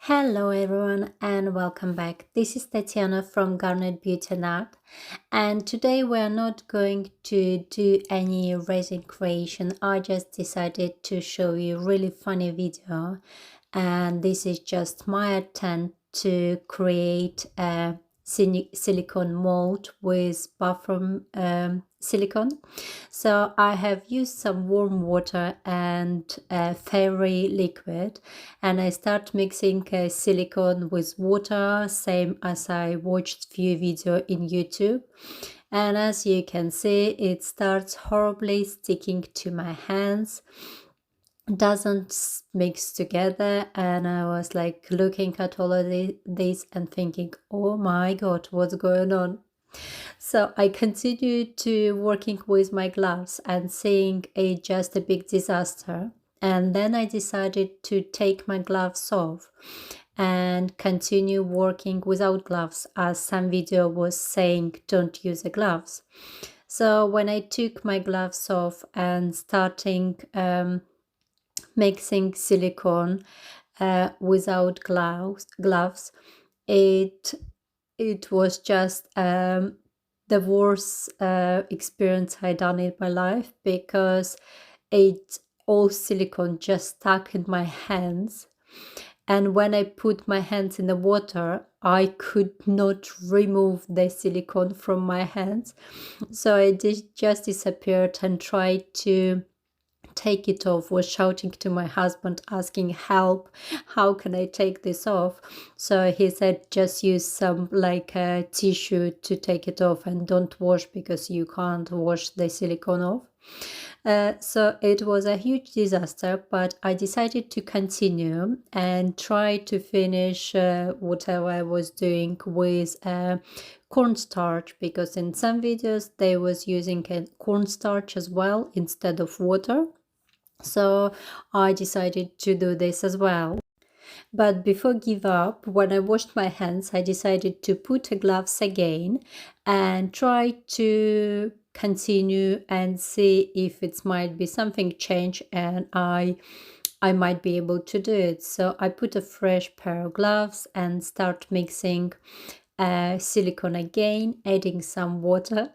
Hello everyone and welcome back. This is Tatjana from Garnet Beauty and Art, and today we are not going to do any resin creation. I just decided to show you a really funny video, and this is just my attempt to create a silicone mold with bathroom silicone. So I have used some warm water and fairy liquid, and I start mixing silicone with water, same as I watched few video in YouTube. And as you can see, it starts horribly sticking to my hands, doesn't mix together, and I was like looking at all of this and thinking, oh my god, what's going on? So I continued to working with my gloves and seeing it just a big disaster, and then I decided to take my gloves off and continue working without gloves, as some video was saying don't use the gloves. So when I took my gloves off and starting mixing silicone without gloves, it was just the worst experience I done in my life, because it all silicone just stuck in my hands, and when I put my hands in the water I could not remove the silicone from my hands, so it just disappeared, and tried to take it off, was shouting to my husband asking help, how can I take this off? So he said just use some like a tissue to take it off, and don't wash because you can't wash the silicone off. So it was a huge disaster, but I decided to continue and try to finish whatever I was doing with cornstarch, because in some videos they was using cornstarch as well instead of water. So I decided to do this as well. But before give up, when I washed my hands, I decided to put the gloves again and try to continue and see if it might be something change, and I might be able to do it. So I put a fresh pair of gloves and start mixing silicone again, adding some water.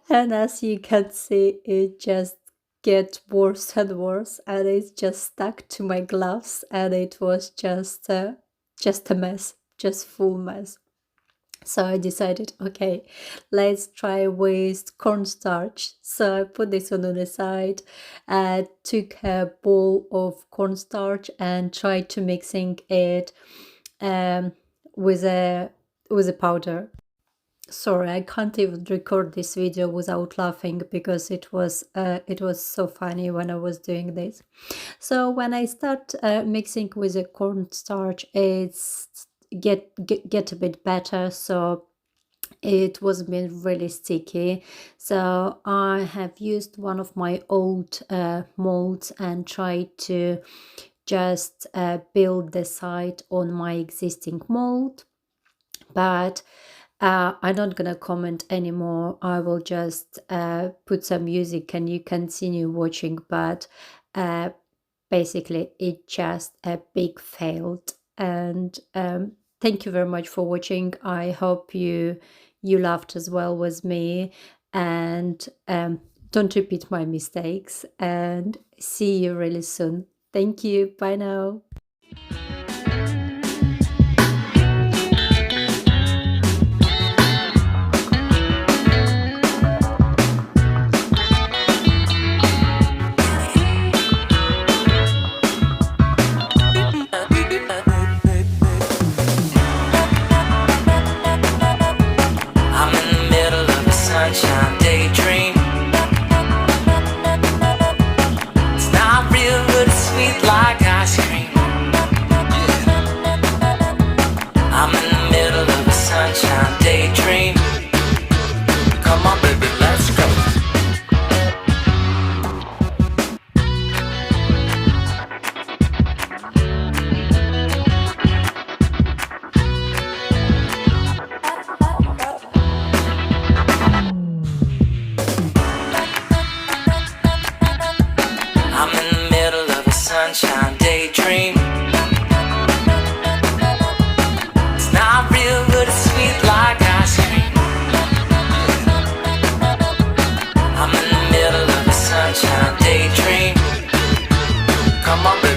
And as you can see, it just get worse and worse, and it's just stuck to my gloves, and it was just a mess, just full mess. So I decided, okay, let's try with cornstarch. So I put this one on the side, took a bowl of cornstarch and tried to mixing it with a powder. Sorry, I can't even record this video without laughing, because it was so funny when I was doing this. So when I start mixing with the cornstarch, it's get a bit better, so it was been really sticky. So I have used one of my old molds and tried to just build the side on my existing mold, but I'm not gonna comment anymore. I will just put some music and you continue watching, but basically it just a big failed. And thank you very much for watching. I hope you laughed as well with me, and don't repeat my mistakes, and see you really soon. Thank you. Bye now. I'm in the middle of a sunshine daydream. It's not real, but it's sweet like ice cream. I'm in the middle of a sunshine daydream. Come on, baby, let's go. I'm in the middle of a sunshine daydream. Come on, baby.